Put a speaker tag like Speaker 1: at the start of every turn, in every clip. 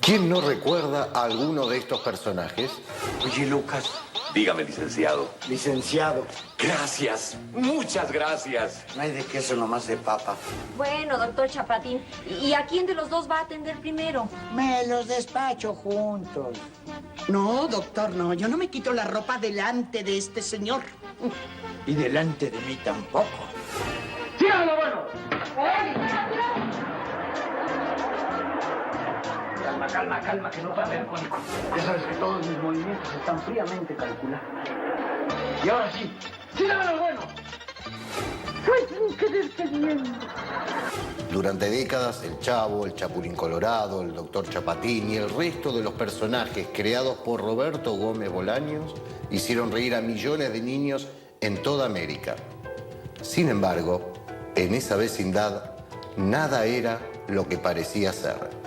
Speaker 1: ¿Quién no recuerda a alguno de estos personajes?
Speaker 2: Oye, Lucas.
Speaker 3: Dígame, licenciado.
Speaker 2: Licenciado.
Speaker 3: Gracias. Muchas gracias.
Speaker 2: No hay de queso, nomás de papa.
Speaker 4: Bueno, doctor Chapatín, ¿y a quién de los dos va a atender primero?
Speaker 5: Me los despacho juntos. No, doctor, no. Yo no me quito la ropa delante de este señor.
Speaker 2: Y delante de mí tampoco.
Speaker 5: ¡Síganlo, bueno!
Speaker 2: Calma, que no pasa el cólico. Ya sabes que todos mis movimientos están fríamente calculados. Y ahora sí, ¡síganlo, bueno!
Speaker 5: Pues quererte bien.
Speaker 1: Durante décadas, el Chavo, el Chapulín Colorado, el Doctor Chapatín y el resto de los personajes creados por Roberto Gómez Bolaños hicieron reír a millones de niños en toda América. Sin embargo, en esa vecindad, nada era lo que parecía ser.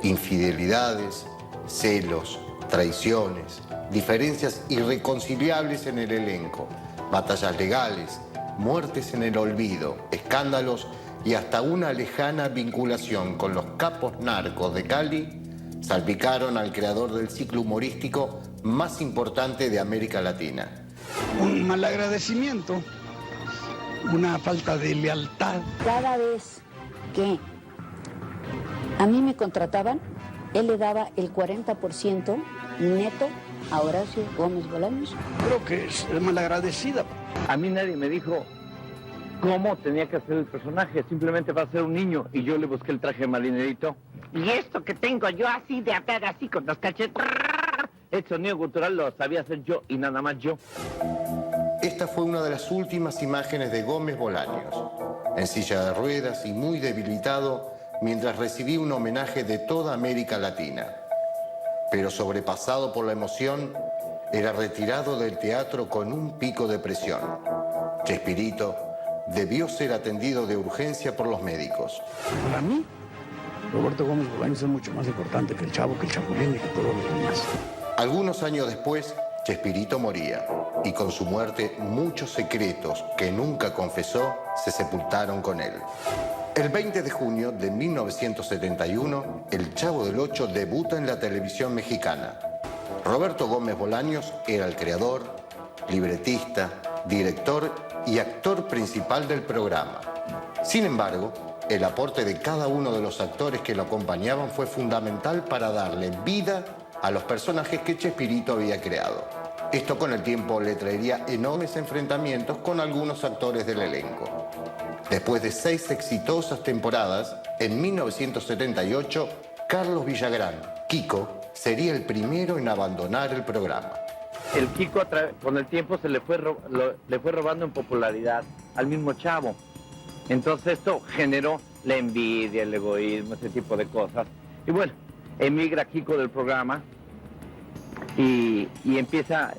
Speaker 1: Infidelidades, celos, traiciones, diferencias irreconciliables en el elenco, batallas legales, muertes en el olvido, escándalos y hasta una lejana vinculación con los capos narcos de Cali salpicaron al creador del ciclo humorístico más importante de América Latina.
Speaker 6: Un malagradecimiento, una falta de lealtad.
Speaker 7: Cada vez que a mí me contrataban, él le daba el 40% neto a Horacio Gómez Bolaños.
Speaker 6: Creo que es malagradecida.
Speaker 8: A mí nadie me dijo cómo tenía que hacer el personaje, simplemente va a ser un niño y yo le busqué el traje marinerito.
Speaker 5: Y esto que tengo yo así de atar así con los cachetes.
Speaker 8: El sonido gutural lo sabía hacer yo y nada más yo.
Speaker 1: Esta fue una de las últimas imágenes de Gómez Bolaños, en silla de ruedas y muy debilitado, mientras recibía un homenaje de toda América Latina. Pero sobrepasado por la emoción, era retirado del teatro con un pico de presión. Chespirito debió ser atendido de urgencia por los médicos.
Speaker 6: Para mí, Roberto Gómez Bolaños es mucho más importante que el Chavo, que el Chapulín y que todos los demás.
Speaker 1: Algunos años después, Chespirito moría, y con su muerte muchos secretos que nunca confesó se sepultaron con él. El 20 de junio de 1971, El Chavo del Ocho debuta en la televisión mexicana. Roberto Gómez Bolaños era el creador, libretista, director y actor principal del programa. Sin embargo, el aporte de cada uno de los actores que lo acompañaban fue fundamental para darle vida a los personajes que Chespirito había creado. Esto con el tiempo le traería enormes enfrentamientos con algunos actores del elenco. Después de 6 exitosas temporadas, en 1978, Carlos Villagrán, Kiko, sería el primero en abandonar el programa.
Speaker 8: El Kiko con el tiempo se le fue robando en popularidad al mismo Chavo. Entonces esto generó la envidia, el egoísmo, ese tipo de cosas. Y bueno, emigra Kiko del programa y empieza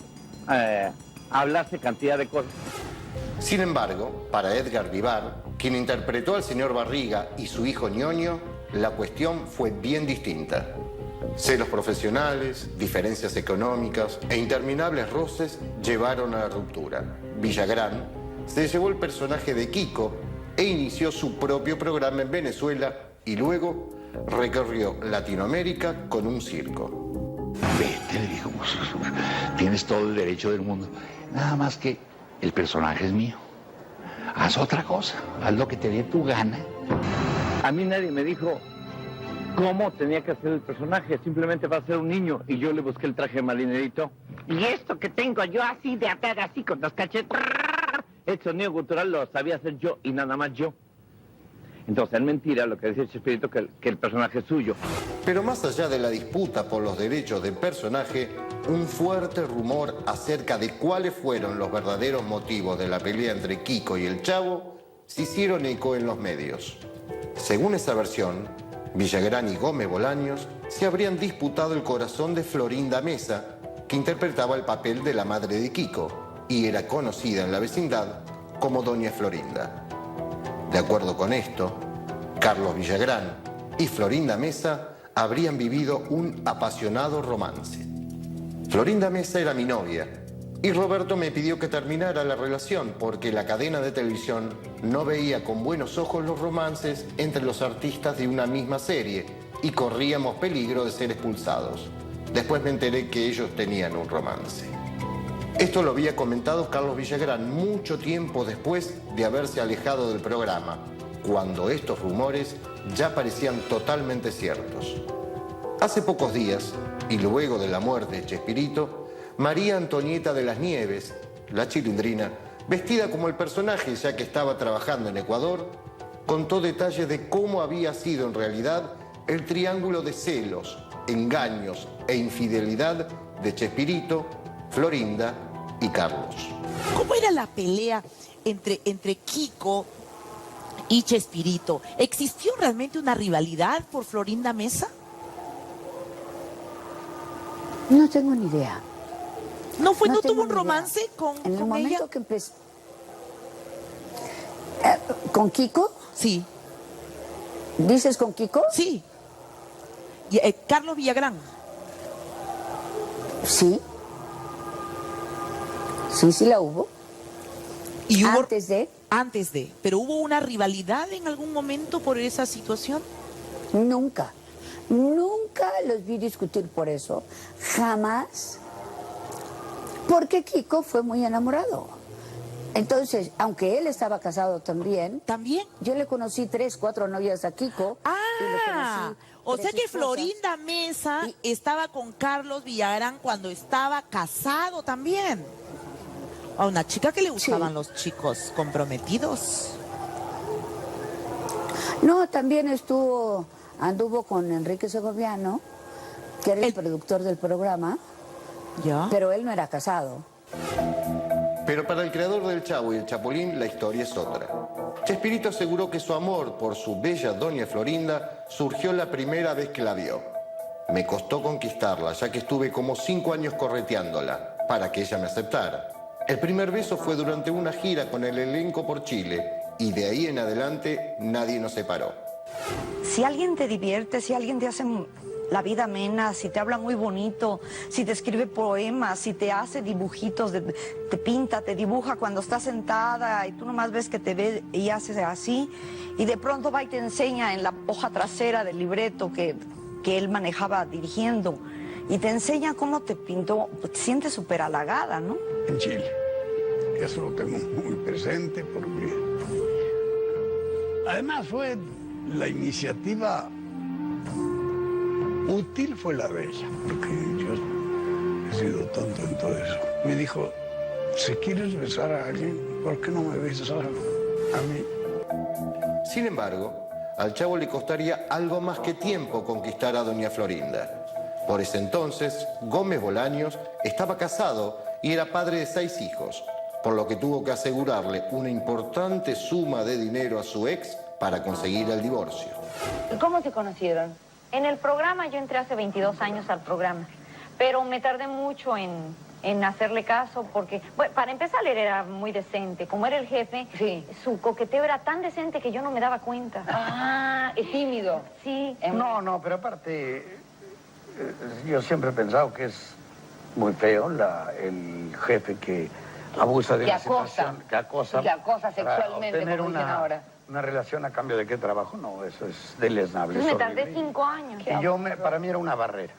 Speaker 8: a hablarse cantidad de cosas.
Speaker 1: Sin embargo, para Edgar Vivar, quien interpretó al señor Barriga y su hijo Ñoño, la cuestión fue bien distinta. Celos profesionales, diferencias económicas e interminables roces llevaron a la ruptura. Villagrán se llevó el personaje de Kiko e inició su propio programa en Venezuela y luego recorrió Latinoamérica con un circo.
Speaker 9: Vete, le dijo, pues, tienes todo el derecho del mundo. Nada más que el personaje es mío. Haz otra cosa, haz lo que te dé tu gana.
Speaker 8: A mí nadie me dijo cómo tenía que hacer el personaje, simplemente va a ser un niño y yo le busqué el traje marinerito.
Speaker 5: Y esto que tengo yo así de atar así con los cachetes.
Speaker 8: El sonido gutural lo sabía hacer yo y nada más yo. Entonces es mentira lo que decía Chespirito, que el personaje es suyo.
Speaker 1: Pero más allá de la disputa por los derechos del personaje, un fuerte rumor acerca de cuáles fueron los verdaderos motivos de la pelea entre Kiko y el Chavo se hicieron eco en los medios. Según esa versión, Villagrán y Gómez Bolaños se habrían disputado el corazón de Florinda Mesa, que interpretaba el papel de la madre de Kiko y era conocida en la vecindad como Doña Florinda. De acuerdo con esto, Carlos Villagrán y Florinda Mesa habrían vivido un apasionado romance. Florinda Mesa era mi novia y Roberto me pidió que terminara la relación porque la cadena de televisión no veía con buenos ojos los romances entre los artistas de una misma serie y corríamos peligro de ser expulsados. Después me enteré que ellos tenían un romance. Esto lo había comentado Carlos Villagrán mucho tiempo después de haberse alejado del programa, cuando estos rumores ya parecían totalmente ciertos. Hace pocos días, y luego de la muerte de Chespirito, María Antonieta de las Nieves, la Chilindrina, vestida como el personaje ya que estaba trabajando en Ecuador, contó detalles de cómo había sido en realidad el triángulo de celos, engaños e infidelidad de Chespirito, Florinda y Carlos.
Speaker 10: ¿Cómo era la pelea entre Kiko y Chespirito? ¿Existió realmente una rivalidad por Florinda Mesa?
Speaker 7: No tengo ni idea.
Speaker 10: ¿No
Speaker 7: tengo
Speaker 10: tuvo un
Speaker 7: ni
Speaker 10: romance
Speaker 7: idea.
Speaker 10: con
Speaker 7: En el momento
Speaker 10: ella?
Speaker 7: que empezó... ¿Con Kiko?
Speaker 10: Sí.
Speaker 7: ¿Dices con Kiko?
Speaker 10: Sí. Y, Carlos Villagrán.
Speaker 7: Sí. Sí la hubo.
Speaker 10: ¿Y hubo,
Speaker 7: antes de?
Speaker 10: Antes de. ¿Pero hubo una rivalidad en algún momento por esa situación?
Speaker 7: Nunca los vi discutir por eso, jamás, porque Kiko fue muy enamorado. Entonces, aunque él estaba casado también, yo le conocí 3, 4 novias a Kiko.
Speaker 10: O sea que Florinda Mesa estaba con Carlos Villagrán cuando estaba casado también. A una chica que le gustaban los chicos comprometidos.
Speaker 7: No, también anduvo con Enrique Segoviano, que era el productor del programa, pero él no era casado.
Speaker 1: Pero para el creador del Chavo y el Chapulín, la historia es otra. Chespirito aseguró que su amor por su bella doña Florinda surgió la primera vez que la vio. Me costó conquistarla, ya que estuve como 5 años correteándola, para que ella me aceptara. El primer beso fue durante una gira con el elenco por Chile, y de ahí en adelante nadie nos separó.
Speaker 4: Si alguien te divierte, si alguien te hace la vida amena, si te habla muy bonito, si te escribe poemas, si te hace dibujitos, te pinta, te dibuja cuando estás sentada y tú nomás ves que te ve y haces así, y de pronto va y te enseña en la hoja trasera del libreto que él manejaba dirigiendo, y te enseña cómo te pintó, te sientes súper halagada, ¿no?
Speaker 6: En Chile. Eso lo tengo muy presente porque además fue la iniciativa útil, fue la de ella, porque yo he sido tonto en todo eso. Me dijo, si quieres besar a alguien, ¿por qué no me besas a mí?
Speaker 1: Sin embargo, al Chavo le costaría algo más que tiempo conquistar a doña Florinda. Por ese entonces, Gómez Bolaños estaba casado y era padre de 6 hijos, por lo que tuvo que asegurarle una importante suma de dinero a su ex para conseguir el divorcio.
Speaker 11: ¿Cómo se conocieron? En el programa, yo entré hace 22 años al programa, pero me tardé mucho en hacerle caso porque, bueno, para empezar, él era muy decente. Como era el jefe, su coqueteo era tan decente que yo no me daba cuenta.
Speaker 2: Ah, es tímido.
Speaker 11: Sí.
Speaker 2: No, pero aparte, yo siempre he pensado que es muy feo el jefe que abusa de
Speaker 12: que
Speaker 2: una
Speaker 12: acosa.
Speaker 2: situación, que acosa.
Speaker 12: Y que acosa sexualmente,
Speaker 2: tener
Speaker 12: como dicen ahora.
Speaker 2: una relación a cambio de qué trabajo, no, eso es deleznable.
Speaker 11: Me
Speaker 2: es
Speaker 11: tardé
Speaker 2: horrible.
Speaker 11: 5 años.
Speaker 2: Y para mí era una barrera,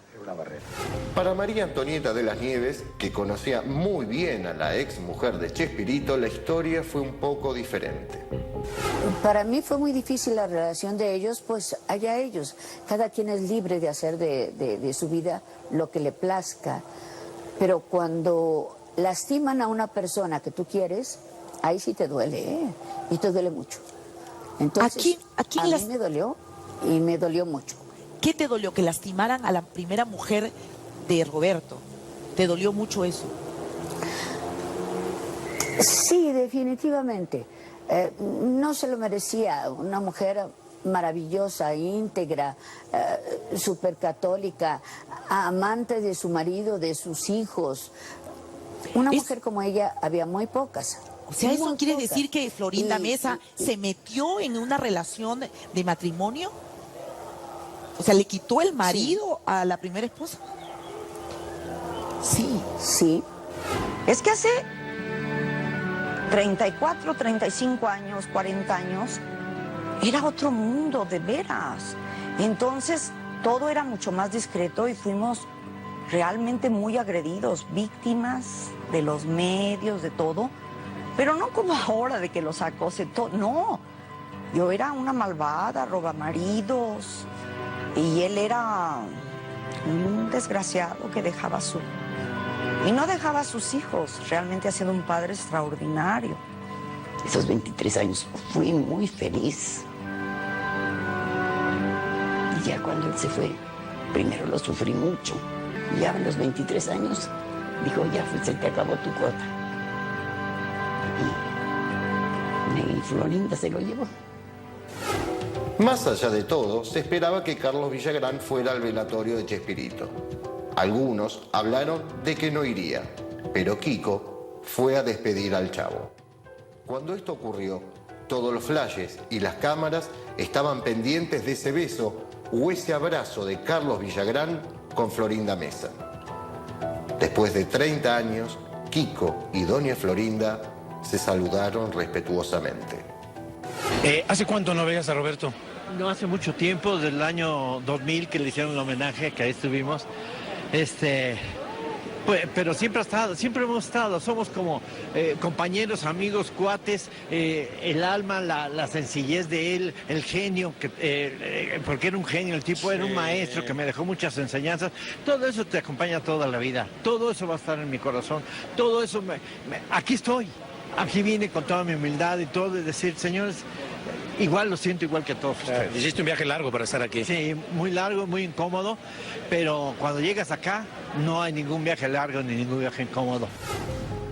Speaker 1: Para María Antonieta de las Nieves, que conocía muy bien a la ex mujer de Chespirito, la historia fue un poco diferente.
Speaker 7: Para mí fue muy difícil la relación de ellos, pues allá ellos. Cada quien es libre de hacer de su vida lo que le plazca. Pero cuando lastiman a una persona que tú quieres, ahí sí te duele, ¿eh? Y te duele mucho. Entonces, a mí me dolió y me dolió mucho.
Speaker 10: ¿Qué te dolió? Que lastimaran a la primera mujer de Roberto. ¿Te dolió mucho eso?
Speaker 7: Sí, definitivamente. No se lo merecía. Una mujer maravillosa, íntegra, súper católica, amante de su marido, de sus hijos. Una mujer como ella había muy pocas.
Speaker 10: O sea, ¿eso
Speaker 7: muy
Speaker 10: quiere
Speaker 7: pocas.
Speaker 10: decir que Florinda Mesa se metió en una relación de matrimonio? O sea, ¿le quitó el marido a la primera esposa? Sí.
Speaker 7: Sí.
Speaker 4: Es que hace 34, 35 años, 40 años, era otro mundo, de veras. Entonces, todo era mucho más discreto y fuimos realmente muy agredidos, víctimas de los medios, de todo, pero no como ahora de que los acose todo, no. Yo era una malvada, robamaridos, y él era un desgraciado que y no dejaba a sus hijos. Realmente ha sido un padre extraordinario.
Speaker 5: Esos 23 años fui muy feliz. Y ya cuando él se fue, primero lo sufrí mucho. Y ya a los 23 años, dijo, ya se te acabó tu cuota. Y Florinda se lo llevó.
Speaker 1: Más allá de todo, se esperaba que Carlos Villagrán fuera al velatorio de Chespirito. Algunos hablaron de que no iría, pero Kiko fue a despedir al Chavo. Cuando esto ocurrió, todos los flashes y las cámaras estaban pendientes de ese beso o ese abrazo de Carlos Villagrán con Florinda Mesa. Después de 30 años, Kiko y doña Florinda se saludaron respetuosamente.
Speaker 12: ¿Hace cuánto no veías a Roberto?
Speaker 8: No hace mucho tiempo, desde el año 2000 que le hicieron el homenaje, que ahí estuvimos. Pues, pero siempre hemos estado, somos como compañeros, amigos, cuates, el alma, la sencillez de él, el genio, porque era un genio, el tipo era un maestro que me dejó muchas enseñanzas. Todo eso te acompaña toda la vida, todo eso va a estar en mi corazón, todo eso, aquí estoy, aquí vine con toda mi humildad y todo, de decir, señores, igual lo siento igual que todos ustedes.
Speaker 12: Hiciste un viaje largo para estar aquí.
Speaker 8: Sí, muy largo, muy incómodo, pero cuando llegas acá no hay ningún viaje largo ni ningún viaje incómodo.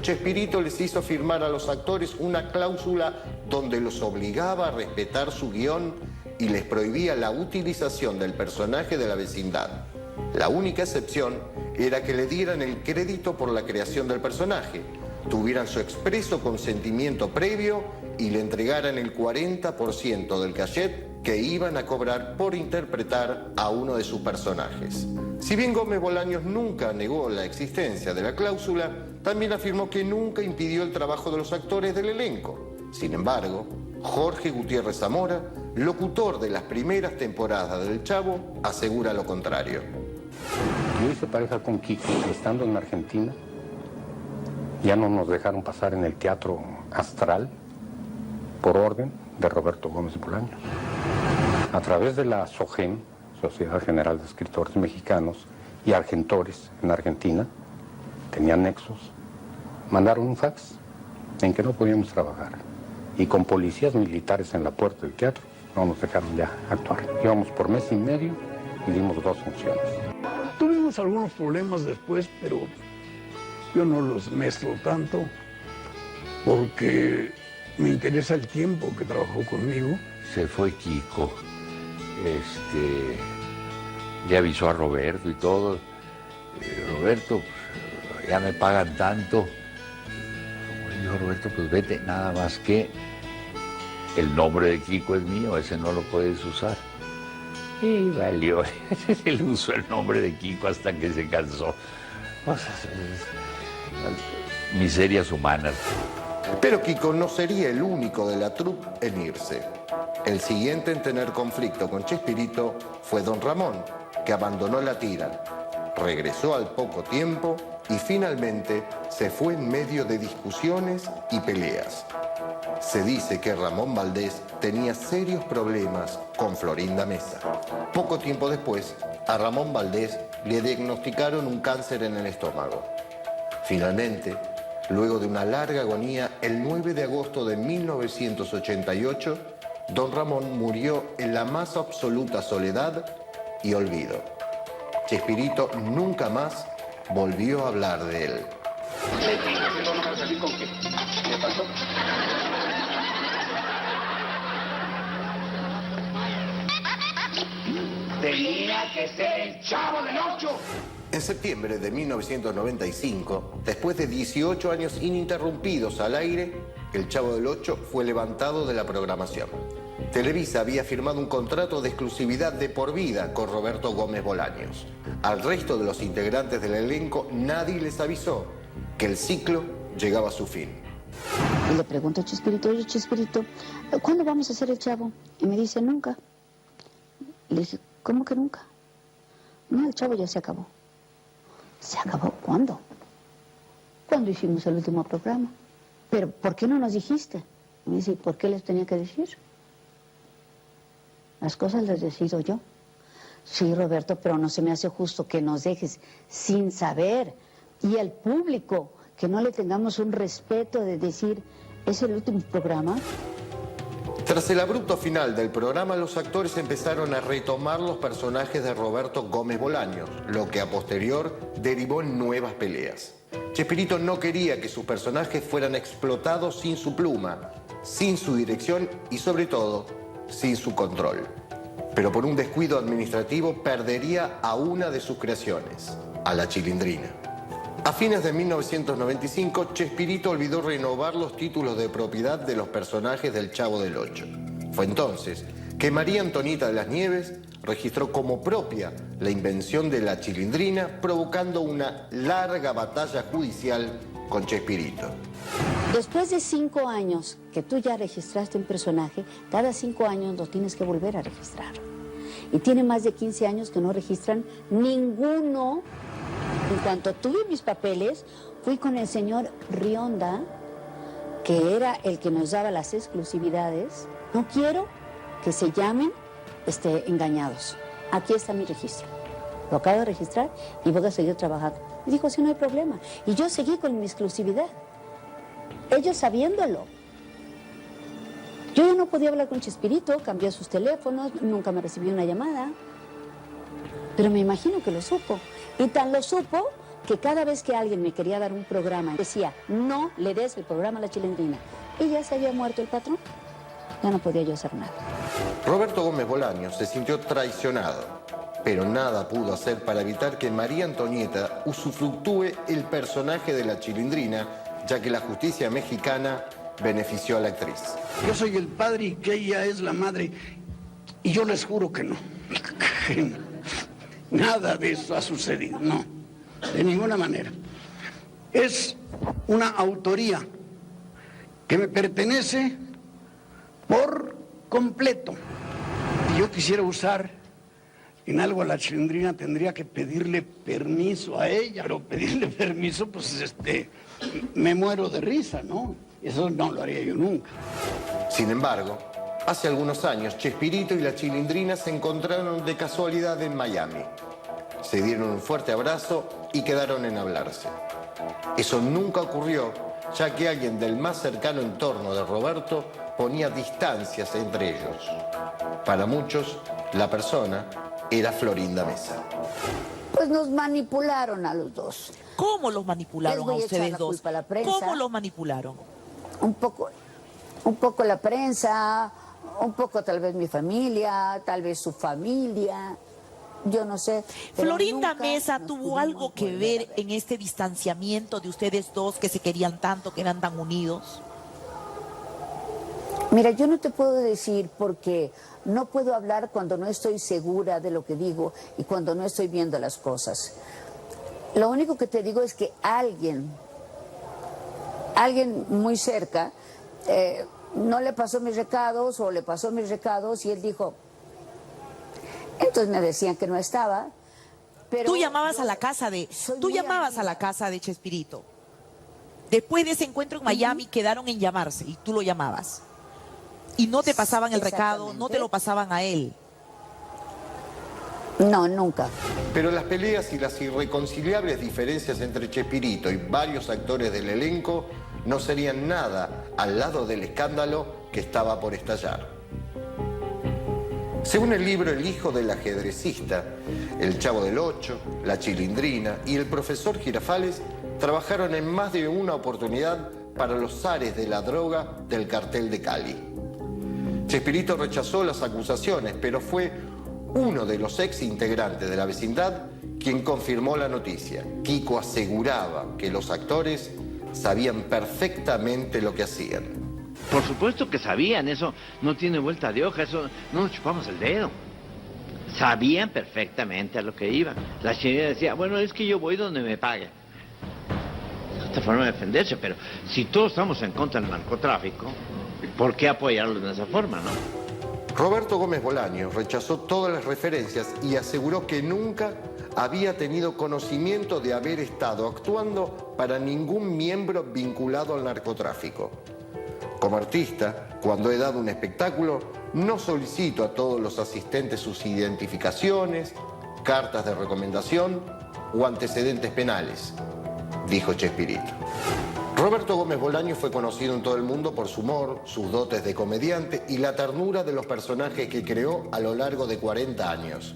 Speaker 1: Chespirito les hizo firmar a los actores una cláusula donde los obligaba a respetar su guión y les prohibía la utilización del personaje de la vecindad. La única excepción era que le dieran el crédito por la creación del personaje, tuvieran su expreso consentimiento previo y le entregaran el 40% del cachet que iban a cobrar por interpretar a uno de sus personajes. Si bien Gómez Bolaños nunca negó la existencia de la cláusula, también afirmó que nunca impidió el trabajo de los actores del elenco. Sin embargo, Jorge Gutiérrez Zamora, locutor de las primeras temporadas del Chavo, asegura lo contrario.
Speaker 13: Yo hice pareja con Kiko estando en Argentina. Ya no nos dejaron pasar en el Teatro Astral por orden de Roberto Gómez Bolaños. A través de la SOGEM, Sociedad General de Escritores Mexicanos, y Argentores en Argentina, tenían nexos, mandaron un fax en que no podíamos trabajar. Y con policías militares en la puerta del teatro, no nos dejaron ya actuar. Íbamos por mes y medio y dimos 2 funciones.
Speaker 6: Tuvimos algunos problemas después, pero yo no los mezclo tanto porque me interesa el tiempo que trabajó conmigo.
Speaker 9: Se fue Kiko, le avisó a Roberto y todo. Roberto, ya me pagan tanto. Dijo Roberto, pues vete, nada más que el nombre de Kiko es mío, ese no lo puedes usar. Y valió, él usó el nombre de Kiko hasta que se cansó. Miserias humanas.
Speaker 1: Pero Kiko no sería el único de la troupe en irse. El siguiente en tener conflicto con Chespirito fue Don Ramón, que abandonó la tira, regresó al poco tiempo y finalmente se fue en medio de discusiones y peleas. Se dice que Ramón Valdés tenía serios problemas con Florinda Mesa. Poco tiempo después, a Ramón Valdés le diagnosticaron un cáncer en el estómago. Finalmente, luego de una larga agonía, el 9 de agosto de 1988, Don Ramón murió en la más absoluta soledad y olvido. Chespirito nunca más volvió a hablar de él.
Speaker 2: ¿Qué pasó? Tenía que ser el Chavo del Ocho.
Speaker 1: En septiembre de 1995, después de 18 años ininterrumpidos al aire, el Chavo del Ocho fue levantado de la programación. Televisa había firmado un contrato de exclusividad de por vida con Roberto Gómez Bolaños. Al resto de los integrantes del elenco nadie les avisó que el ciclo llegaba a su fin.
Speaker 7: Y le pregunto a Chespirito, oye Chespirito, ¿cuándo vamos a hacer el Chavo? Y me dice, nunca. Le dije, ¿cómo que nunca? No, el Chavo ya se acabó. ¿Se acabó cuándo? Cuando hicimos el último programa. Pero, ¿por qué no nos dijiste? Me dice, ¿por qué les tenía que decir? Las cosas las decido yo. Sí, Roberto, pero no se me hace justo que nos dejes sin saber. Y al público, que no le tengamos un respeto de decir, ¿es el último programa?
Speaker 1: Tras el abrupto final del programa, los actores empezaron a retomar los personajes de Roberto Gómez Bolaños, lo que a posterior derivó en nuevas peleas. Chespirito no quería que sus personajes fueran explotados sin su pluma, sin su dirección y sobre todo, sin su control. Pero por un descuido administrativo perdería a una de sus creaciones, a la Chilindrina. A fines de 1995, Chespirito olvidó renovar los títulos de propiedad de los personajes del Chavo del Ocho. Fue entonces que María Antonieta de las Nieves registró como propia la invención de la Chilindrina, provocando una larga batalla judicial con Chespirito.
Speaker 7: Después de 5 años que tú ya registraste un personaje, cada 5 años lo tienes que volver a registrar. Y tiene más de 15 años que no registran ninguno. En cuanto tuve mis papeles, fui con el señor Rionda, que era el que nos daba las exclusividades. No quiero que se llamen engañados. Aquí está mi registro. Lo acabo de registrar y voy a seguir trabajando. Y dijo, sí, no hay problema. Y yo seguí con mi exclusividad. Ellos sabiéndolo. Yo ya no podía hablar con Chespirito, cambió sus teléfonos, nunca me recibió una llamada. Pero me imagino que lo supo. Y tan lo supo que cada vez que alguien me quería dar un programa, decía, no le des el programa a la Chilindrina. Y ya se había muerto el patrón. Ya no podía yo hacer nada.
Speaker 1: Roberto Gómez Bolaños se sintió traicionado, pero nada pudo hacer para evitar que María Antonieta usufructúe el personaje de la Chilindrina, ya que la justicia mexicana benefició a la actriz.
Speaker 6: Yo soy el padre y que ella es la madre. Y yo les juro que no. Nada de eso ha sucedido, no. De ninguna manera. Es una autoría que me pertenece por completo. Si yo quisiera usar en algo a la Chilindrina, tendría que pedirle permiso a ella. Pero pedirle permiso, pues me muero de risa, ¿no? Eso no lo haría yo nunca.
Speaker 1: Sin embargo, hace algunos años, Chespirito y la Chilindrina se encontraron de casualidad en Miami. Se dieron un fuerte abrazo y quedaron en hablarse. Eso nunca ocurrió, ya que alguien del más cercano entorno de Roberto ponía distancias entre ellos. Para muchos, la persona era Florinda Mesa.
Speaker 7: Pues nos manipularon a los dos.
Speaker 10: ¿Cómo los manipularon a ustedes dos? ¿Cómo los manipularon?
Speaker 7: Un poco la prensa, un poco tal vez mi familia, tal vez su familia, yo no sé.
Speaker 10: ¿Florinda Mesa tuvo algo que ver en este distanciamiento de ustedes dos que se querían tanto, que eran tan unidos?
Speaker 7: Mira, yo no te puedo decir porque no puedo hablar cuando no estoy segura de lo que digo y cuando no estoy viendo las cosas. Lo único que te digo es que alguien muy cerca no le pasó mis recados o le pasó mis recados y él dijo, entonces me decían que no estaba. Pero
Speaker 10: tú llamabas a la casa de Chespirito. Después de ese encuentro en Miami quedaron en llamarse y tú lo llamabas. Y no te pasaban el recado, no te lo pasaban a él.
Speaker 7: No, nunca.
Speaker 1: Pero las peleas y las irreconciliables diferencias entre Chespirito y varios actores del elenco no serían nada al lado del escándalo que estaba por estallar. Según el libro El hijo del ajedrecista, el Chavo del Ocho, la Chilindrina y el profesor Girafales trabajaron en más de una oportunidad para los zares de la droga del cartel de Cali. Chespirito rechazó las acusaciones, pero fue uno de los ex integrantes de la vecindad quien confirmó la noticia. Kiko aseguraba que los actores sabían perfectamente lo que hacían.
Speaker 8: Por supuesto que sabían, eso no tiene vuelta de hoja, eso no nos chupamos el dedo. Sabían perfectamente a lo que iban. La Chilindrina decía, bueno, es que yo voy donde me paguen. Es otra forma de defenderse, pero si todos estamos en contra del narcotráfico, ¿por qué apoyarlo de esa forma, no?
Speaker 1: Roberto Gómez Bolaños rechazó todas las referencias y aseguró que nunca había tenido conocimiento de haber estado actuando para ningún miembro vinculado al narcotráfico. Como artista, cuando he dado un espectáculo, no solicito a todos los asistentes sus identificaciones, cartas de recomendación o antecedentes penales, dijo Chespirito. Roberto Gómez Bolaños fue conocido en todo el mundo por su humor, sus dotes de comediante y la ternura de los personajes que creó a lo largo de 40 años.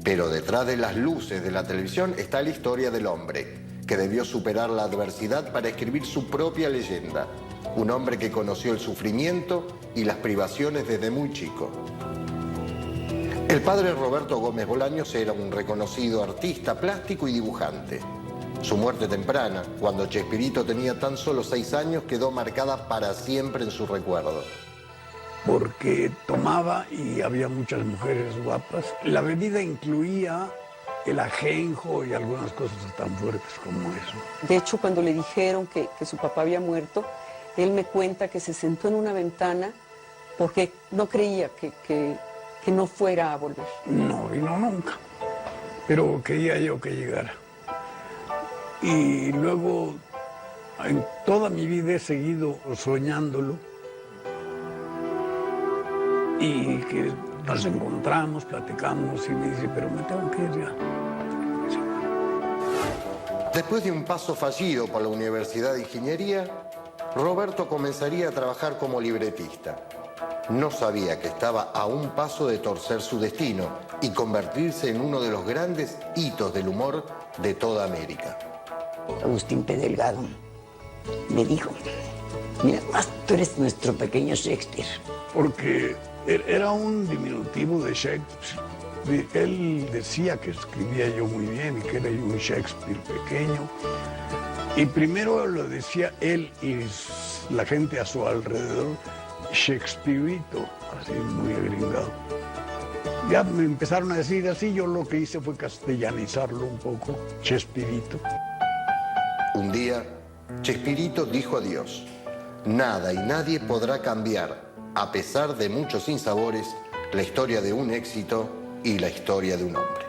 Speaker 1: Pero detrás de las luces de la televisión está la historia del hombre, que debió superar la adversidad para escribir su propia leyenda. Un hombre que conoció el sufrimiento y las privaciones desde muy chico. El padre Roberto Gómez Bolaños era un reconocido artista plástico y dibujante. Su muerte temprana, cuando Chespirito tenía tan solo 6 años, quedó marcada para siempre en su recuerdo.
Speaker 6: Porque tomaba y había muchas mujeres guapas. La bebida incluía el ajenjo y algunas cosas tan fuertes como eso.
Speaker 14: De hecho, cuando le dijeron que su papá había muerto, él me cuenta que se sentó en una ventana porque no creía que no fuera a volver.
Speaker 6: No vino nunca, pero quería yo que llegara. Y luego, en toda mi vida he seguido soñándolo y que nos encontramos, platicamos y me dice, pero me tengo que ir ya.
Speaker 1: Después de un paso fallido por la Universidad de Ingeniería, Roberto comenzaría a trabajar como libretista. No sabía que estaba a un paso de torcer su destino y convertirse en uno de los grandes hitos del humor de toda América.
Speaker 5: Agustín P. Delgado me dijo, mira, tú eres nuestro pequeño Shakespeare.
Speaker 6: Porque era un diminutivo de Shakespeare. Él decía que escribía yo muy bien y que era yo un Shakespeare pequeño. Y primero lo decía él y la gente a su alrededor, Shakespeareito, así muy agringado. Ya me empezaron a decir así, yo lo que hice fue castellanizarlo un poco, Chespirito.
Speaker 1: Un día, Chespirito dijo adiós. Nada y nadie podrá cambiar, a pesar de muchos sinsabores, la historia de un éxito y la historia de un hombre.